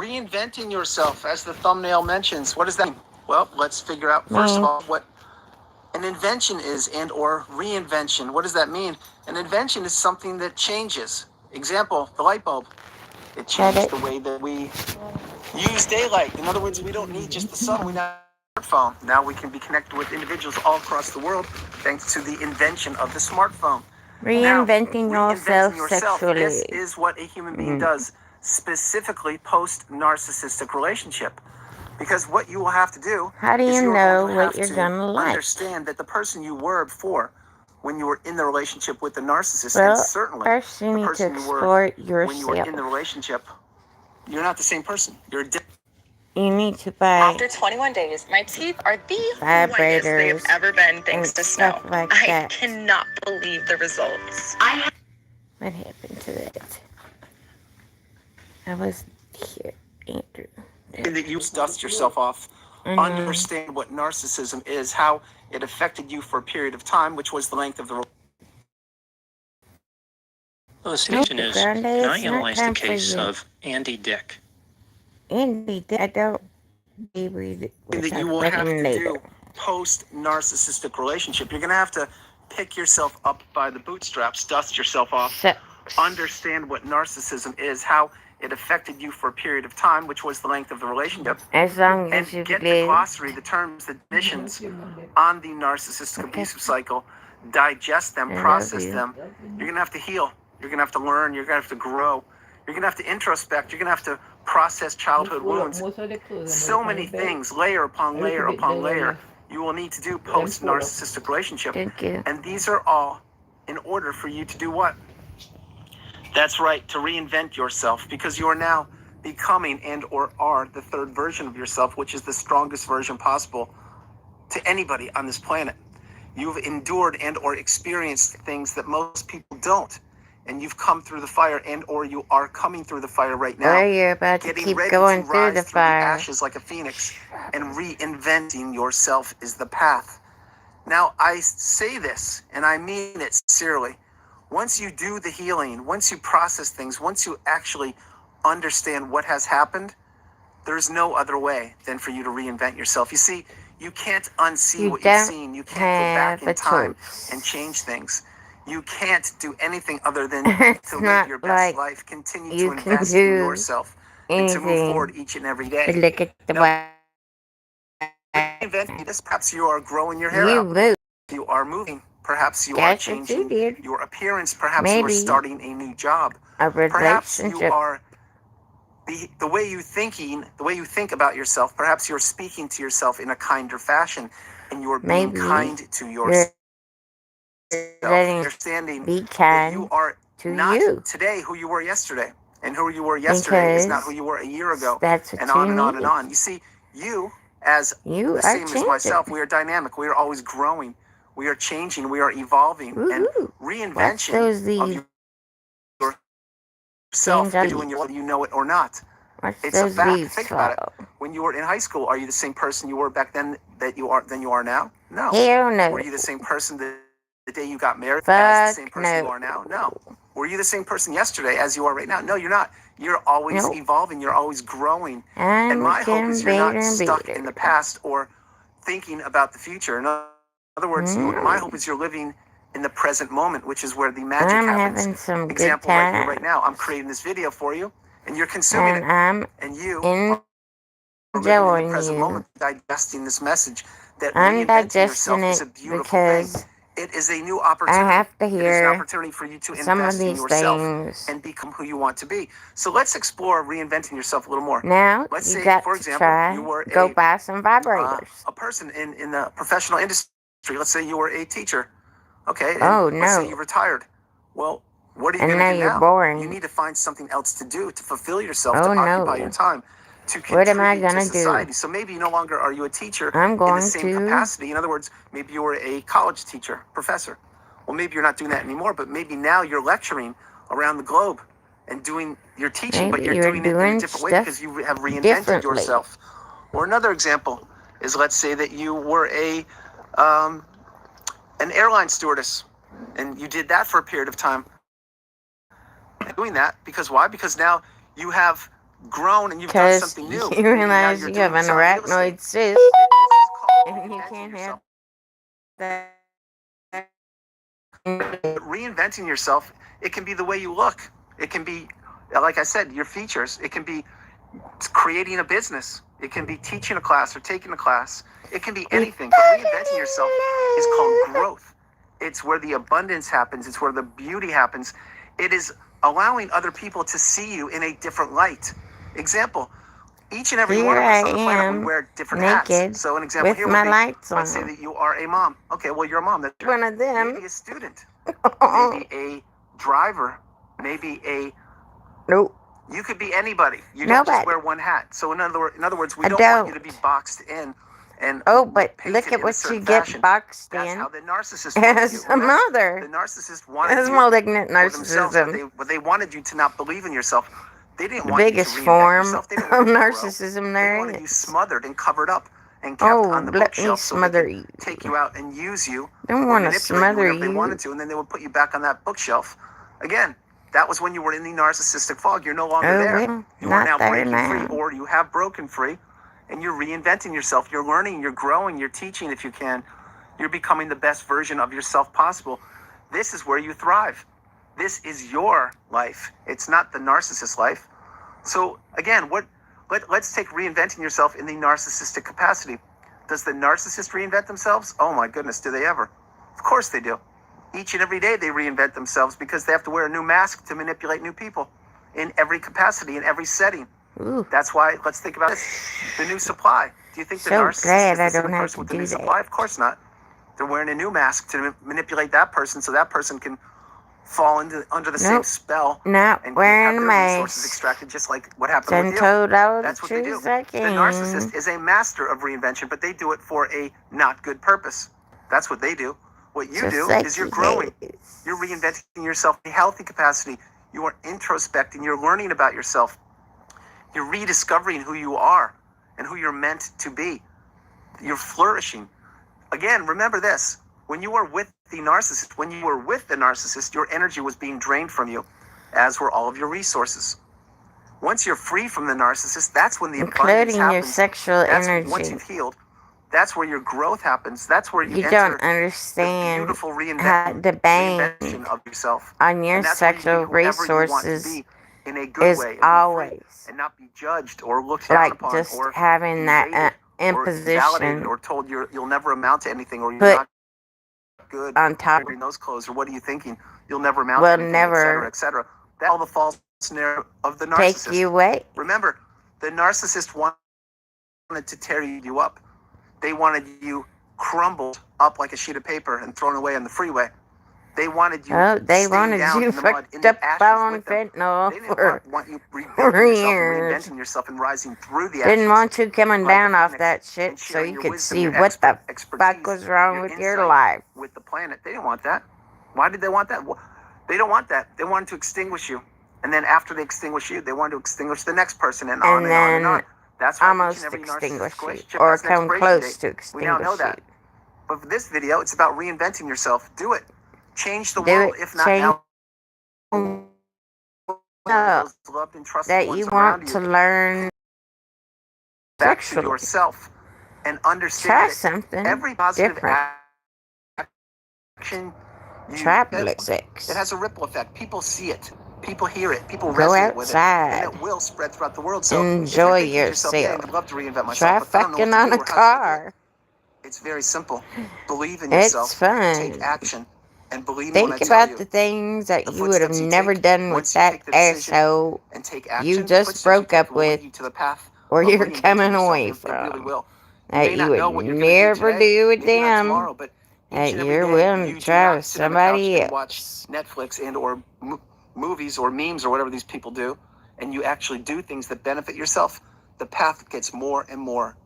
reinventing yourself, as the thumbnail mentions. What does that mean? Well, let's figure out, first of all, what an invention is and or reinvention. What does that mean? An invention is something that changes. Example, the light bulb. It changed the way that we use daylight. In other words, we don't need just the sun. We now have a smartphone. Now we can be connected with individuals all across the world thanks to the invention of the smartphone. Reinventing yourself sexually. This is what a human being does, specifically post-narcissistic relationship. Because what you will have to do is you're know going to what have you're to gonna like? Understand that the person you were before, when you were in the relationship with the narcissist, Well, and certainly first you the need to person you were explore when you were yourself. in the relationship, you're not the same person. You're different. You need to buy After 21 days, my teeth are the whitest they have ever been thanks to snow. Like I that. cannot believe the results. What happened to that? I was here, Andrew. That you dust yourself off. Understand what narcissism is, how it affected you for a period of time, which was the length of the relationship. Well, the station is, can I analyze the case of Andy Dick? Andy Dick, I don't believe that you will have to do post-narcissistic relationship. You're going to have to pick yourself up by the bootstraps, dust yourself off, understand what narcissism is, how it affected you for a period of time, which was the length of the relationship, as long as and you get the glossary, the terms, the definitions on the narcissistic abusive cycle, digest them, process them. You're going to have to heal. You're going to have to learn. You're going to have to grow. You're going to have to introspect. You're going to have to process childhood wounds. So many things, layer upon layer upon layer, you will need to do post-narcissistic relationship. Thank you. And these are all in order for you to do what? That's right, to reinvent yourself, because you are now becoming and or are the third version of yourself, which is the strongest version possible to anybody on this planet. You've endured and or experienced things that most people don't. And you've come through the fire and or you are coming through the fire right now. Or you're about to keep going through the fire. Ashes like a phoenix, and reinventing yourself is the path. Now, I say this, and I mean it sincerely. Once you do the healing, once you process things, once you actually understand what has happened, there's no other way than for you to reinvent yourself. You see, you can't unsee what you've seen. You can't go back in time and change things. You can't do anything other than to live your best life, continue to invest in yourself, and to move forward each and every day. Look at the Reinventing this, perhaps you are growing your hair out. You are moving. Perhaps you are changing your appearance. Perhaps you are starting a new job. Perhaps you are the way you think about yourself. Perhaps you're speaking to yourself in a kinder fashion, and you are being kind to yourself. Understanding that you are not today who you were yesterday, and who you were yesterday is not who you were a year ago, and on and on and on. You see, you as the same as myself, we are dynamic. We are always growing. We are changing. We are evolving. And reinvention of yourself, doing whether you know it or not. It's a fact. Think about it. When you were in high school, are you the same person you were back then than you are now? No. Hell no. Were you the same person the day you got married as the same person you are now? No. Were you the same person yesterday as you are right now? No, you're not. You're always evolving. You're always growing. And my hope is you're not stuck in the past or thinking about the future. In other words, my hope is you're living in the present moment, which is where the magic happens. Having some Example good right here, right now. I'm creating this video for you, and you're consuming it. And you are living in the present moment, digesting this message that reinventing yourself is a beautiful thing. It is a new opportunity. I have to hear it is an opportunity for you to invest in yourself and become who you want to be. So let's explore reinventing yourself a little more. Now, let's say, got for example, you were go buy some vibrators. A person in the professional industry. Let's say you were a teacher. Okay. Let's say you retired. Well, what are you going to do now? Boring. You need to find something else to do to fulfill yourself, to occupy your time. What am I gonna do? do? So maybe no longer are you a teacher I'm going in the same capacity. In other words, maybe you were a college teacher, professor. Well, maybe you're not doing that anymore, but maybe now you're lecturing around the globe and doing your teaching, but you're doing it in a different way because you have reinvented yourself. Or another example is, let's say that you were an airline stewardess, and you did that for a period of time. Doing that because why? Because now you have grown and you've done Because something new. you Maybe now realize you're you have doing an selling real arachnoid estate. cyst, This is called and you reinventing can't yourself. have that. But reinventing yourself, it can be the way you look. It can be, like I said, your features. It can be creating a business. It can be teaching a class or taking a class. It can be anything. But reinventing yourself is called growth. It's where the abundance happens. It's where the beauty happens. It is allowing other people to see you in a different light. Example, each and every one Here of us I on the planet, we am, wear different naked, hats. So an example with here would my be, lights let's say on. that you are a mom. Okay, well, you're a mom. That's One of them. maybe a student, maybe a driver, maybe a... Nope. You could be anybody. You don't just wear one hat. So in other words, we don't want you to be boxed in and but look painted at in a what certain you get fashion. boxed That's in how the narcissist wanted as you. a mother. The narcissist wanted As you malignant for themselves, narcissism. but they wanted you to not believe in yourself. They didn't The want you to biggest reinvent form yourself. They didn't of want you to grow. narcissism They there wanted you is. smothered and covered up and kept on the let me bookshelf so they smother could you. take you out and use you Don't or want to manipulate you smother whenever they you. wanted to, and then they would put you back on that bookshelf. Again, that was when you were in the narcissistic fog. You're no longer there. Well, You are now not there breaking now. free, or you have broken free, and you're reinventing yourself. You're learning, you're growing, you're teaching if you can. You're becoming the best version of yourself possible. This is where you thrive. This is your life. It's not the narcissist life. So again, let's take reinventing yourself in the narcissistic capacity. Does the narcissist reinvent themselves? Oh my goodness, do they ever? Of course they do. Each and every day they reinvent themselves because they have to wear a new mask to manipulate new people in every capacity, in every setting. Ooh. That's why, let's think about this. The new supply. Do you think the narcissist is the same person with the new supply? Of course not. They're wearing a new mask to manipulate that person so that person can fall under the same spell Not and wearing have a their resources mask. extracted just like what happened with you. That's what they do. The narcissist is a master of reinvention, but they do it for a not good purpose. That's what they do. What you do is you're growing. You're reinventing yourself in a healthy capacity. You are introspecting. You're learning about yourself. You're rediscovering who you are and who you're meant to be. You're flourishing. Again, remember this. When you were with the narcissist, your energy was being drained from you, as were all of your resources. Once you're free from the narcissist, that's when the abundance happens. Including your sexual energy. Once you've healed, that's where your growth happens. That's where you enter don't understand the beautiful the reinvention of yourself. on your And that's where you sexual be whoever you want to resources be in a good is way, and be free always and not be judged or looked down upon just or having that invaded or validated imposition or told you'll never amount to anything or you're put not good on top. wearing those clothes or what are you thinking? You'll never amount Will to anything, never etc. That's all the false narrative of the take narcissist. you away. Remember, the narcissist wanted to tear you up. They wanted you crumbled up like a sheet of paper and thrown away on the freeway. They wanted you they wanted down you in the mud, in fucked the up ashes on with them. fentanyl They didn't for want you rebuilding yourself and years. reinventing yourself and rising through the ashes. Didn't want you coming like down a off phoenix that and shit so sharing you your could wisdom, see your what the expertise, fuck was wrong with your insight life. with the planet. They didn't want that. Why did they want that? They don't want that. They wanted to extinguish you. And then after they extinguish you, they wanted to extinguish the next person and on and on and on. That's why almost each and every extinguish narcissistic you relationship or has an come expiration close date. to extinguish We now know that. But for this video, it's about reinventing yourself. Do it. Change the world, if not now. Those loved and trusted that ones you around want to learn back sexually. to yourself and understand Try that something every positive different. action Try sex. it has a ripple effect. People see it. People hear it. People Go resonate with it. outside. And it will spread throughout the world. So Enjoy if you're thinking to yourself, yeah, I'd love to reinvent myself. Try but I don't know what fucking to on do a or how should I do it? car. It's very simple. Believe in It's yourself. fun. Take action. And believe me when I Think tell about you, the things that the you would have footsteps you never take, done with once you that take the decision asshole and take action, you the just footsteps you broke take up will lead with you to the path or of you're reinventing coming yourself. away It really from. will. You That may you not would know what you're going to do never today, do with maybe not them. tomorrow, but That each and every you're day willing you to do try with not sit on a couch somebody and watch else. Netflix and or movies or memes or whatever these people do, and you actually do things that benefit yourself, the path gets more and more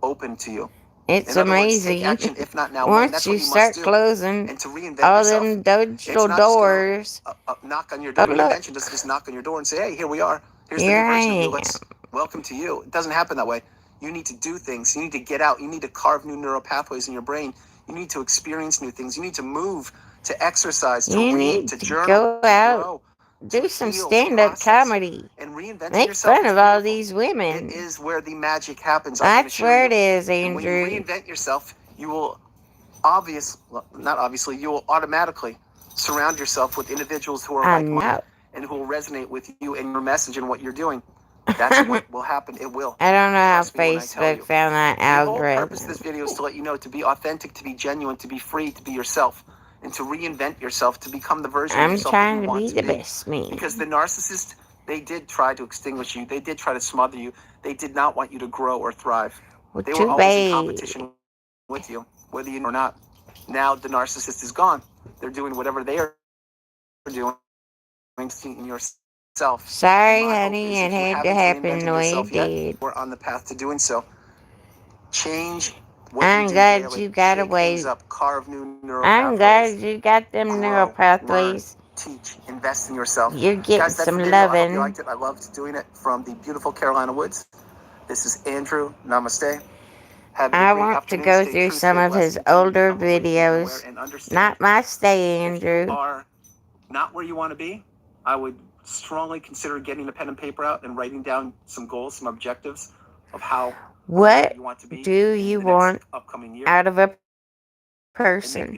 open to you. It's In other words, amazing. take action, if not now, when. Once That's you what you start must do. closing And to reinvent all yourself, them it's digital not just doors. knock on your door. Oh, look. Reinvention doesn't just knock on your door and say, hey, here we are. Here's the Here new I version of you. am. Let's welcome to you. It doesn't happen that way. You need to do things. You need to get out. You need to carve new neural pathways in your brain. You need to experience new things. You need to move, to exercise, to read, to journal, go out to grow, do some stand-up comedy. And reinventing Make yourself fun is of all beautiful. these It women. is where the magic happens, I can That's assure where you. it is, And when you Andrew. reinvent yourself, you will not obviously, you will automatically surround yourself with individuals who are I like-minded know. and who will resonate with you and your message and what you're doing. That's what will happen. It will. I don't know how Trust me when I tell Facebook you. found that The whole purpose of this algorithm. video is to let you know to be authentic, to be genuine, to be free, to be yourself, and to reinvent yourself, to become the version of I'm yourself that trying you to want be to the be. best me. Because the narcissist, they did try to extinguish you. They did try to smother you. They did not want you to grow or thrive. Well, They were too always in bad. competition with you, whether you know or not. Now the narcissist is gone. They're doing whatever they are doing in yourself. Sorry, And my hope honey, is it if you had to haven't happen reinvented the way yourself it yet, did. we're on the path to doing so. Change what you I'm do glad daily. you got Shake things away. up. Carve new neural I'm glad pathways. you got them neural Grow, learn, pathways. teach, invest in yourself. You're getting Guys, that's the some video. I hope you loving. liked it. I loved doing it from the beautiful Carolina woods. This is Andrew. Namaste. Have a I great want to afternoon. go Stay through true, some stay of blessed. his Continue to older become, awaken, and aware, videos. and understand. Not my stay, If you Andrew. are not where you want to be, I would strongly consider getting a pen and paper out and writing down some goals, some objectives of how What you want to be do in you the next want upcoming year. out of a And person?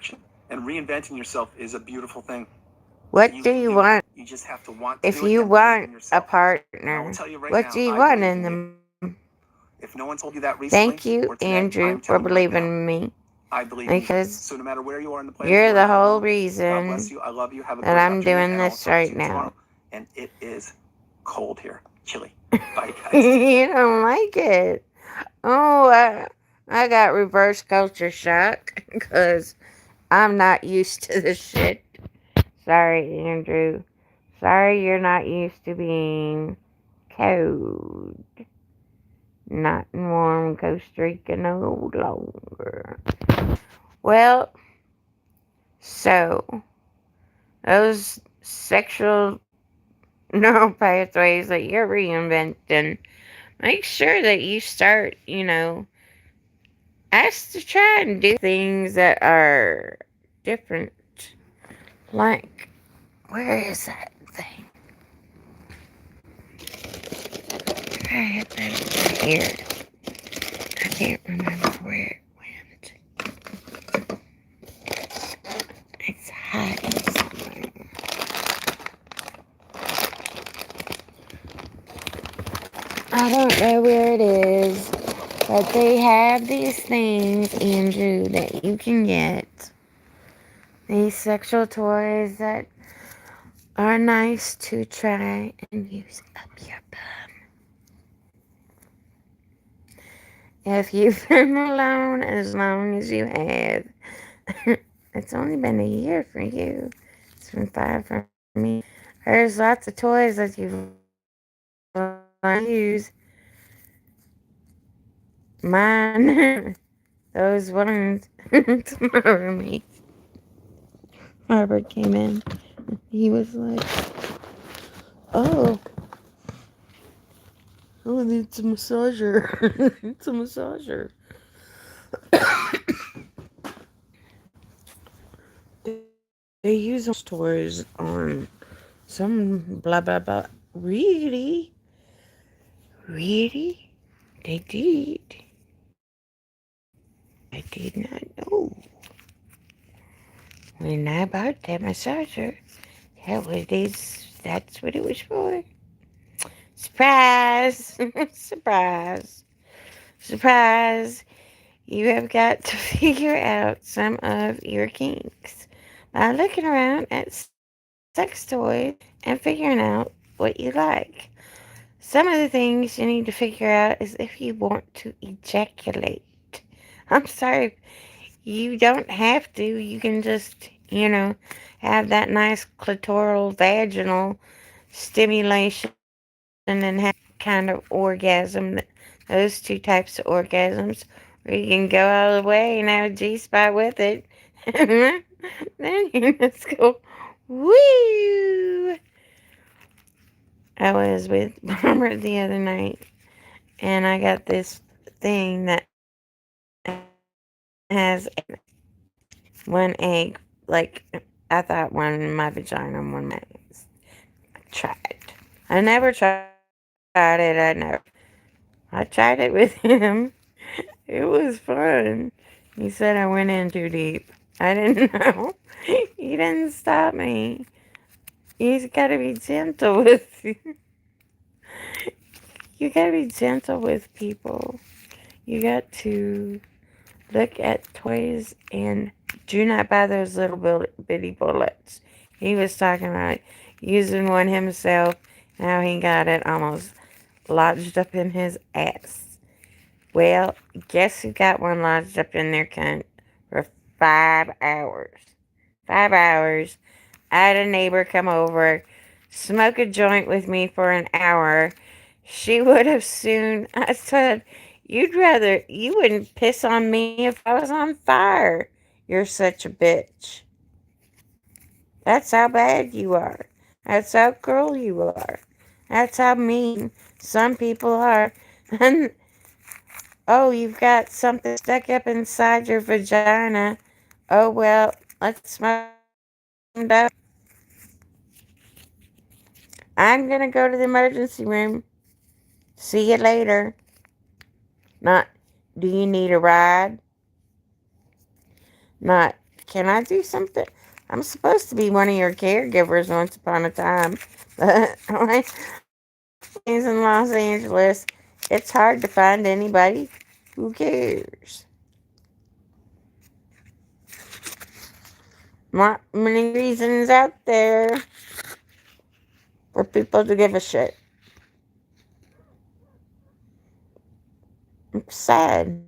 reinventing yourself is a beautiful thing. What You do can you do it. want You just have to want to if do it you and believe want in a yourself. And I will partner? tell you right What now, do you I want believe in in you. them? If no one told you that recently Thank you, or today, Andrew, I'm for telling you right believing now, in me. I believe in you. Because So no matter where you are on the planet, you're you are the not whole alone. God bless reason you. I love you. Have a that great I'm afternoon, doing and I will this talk to right you now. tomorrow. And it is cold here, chilly. Bye, guys. You don't like it. Oh, I got reverse culture shock because I'm not used to this shit. Sorry, Andrew. Sorry you're not used to being cold. Not in warm Costa Rica no longer. Well, so those sexual neural pathways that you're reinventing, make sure that you start, ask to try and do things that are different. Like, where is that thing? I had that here. I can't remember where it went. It's hiding somewhere. I don't know where it is, but they have these things, Andrew, that you can get. These sexual toys that are nice to try and use up your butt. If you've been alone as long as you have, it's only been a year for you. It's been 5 for me. There's lots of toys that you've used. Mine, those ones, tomorrow me. Robert came in. He was like, "Oh, it's a massager. It's a massager." They use those toys on some blah blah blah. Really? Really? They did. I did not know. When I bought that massager, that's what it was for. Surprise! Surprise! Surprise! You have got to figure out some of your kinks by looking around at sex toys and figuring out what you like. Some of the things you need to figure out is if you want to ejaculate. I'm sorry, you don't have to. You can just, have that nice clitoral vaginal stimulation and have kind of orgasm. Those two types of orgasms where you can go all the way and have a G-spot with it. Then you just go, woo! I was with Barbara the other night and I got this thing that has one egg. Like, I thought one in my vagina and one in my ass. tried. I never tried it. I tried it with him. It was fun. He said I went in too deep. I didn't know. He didn't stop me. You gotta be gentle with you gotta be gentle with people. You got to look at toys and do not buy those little bitty bullets. He was talking about using one himself, how he got it almost lodged up in his ass. Well, guess who got one lodged up in their cunt for 5 hours? 5 hours. I had a neighbor come over, smoke a joint with me for an hour. She would have soon, I said, you wouldn't piss on me if I was on fire. You're such a bitch. That's how bad you are. That's how cruel you are. That's how mean some people are. And, oh, you've got something stuck up inside your vagina. Oh, well, let's smoke some dope. I'm gonna go to the emergency room. See you later. Not, do you need a ride? Not, can I do something? I'm supposed to be one of your caregivers once upon a time. But things in Los Angeles, it's hard to find anybody who cares. Not many reasons out there for people to give a shit. I'm sad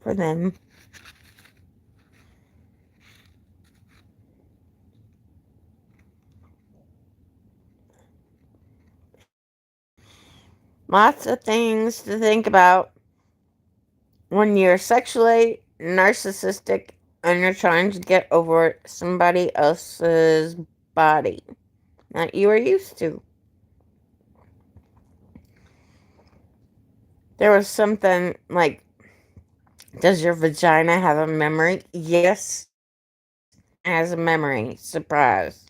for them. Lots of things to think about when you're sexually narcissistic and you're trying to get over somebody else's body that you are used to. There was something like, does your vagina have a memory? Yes, it has a memory. Surprise.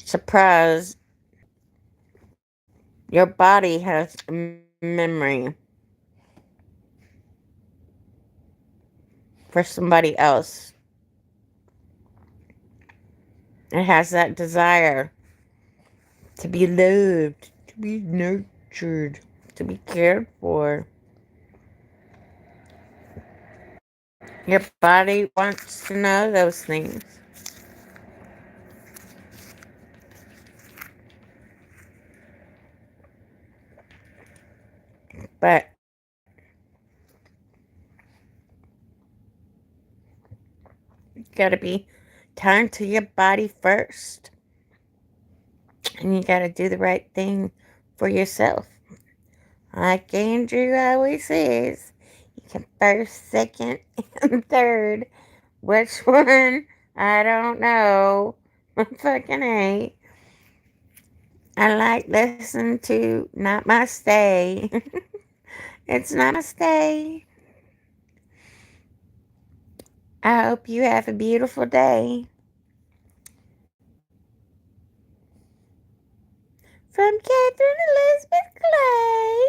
Surprise. Your body has a memory for somebody else. It has that desire to be loved, to be nurtured, to be cared for. Your body wants to know those things. But you gotta be kind to your body first. And you gotta do the right thing for yourself. Like Andrew always says, you can first, second, and third. Which one? I don't know. Fucking A. I like listening to Not My Stay. It's not my stay. I hope you have a beautiful day. From Catherine Elizabeth Clay.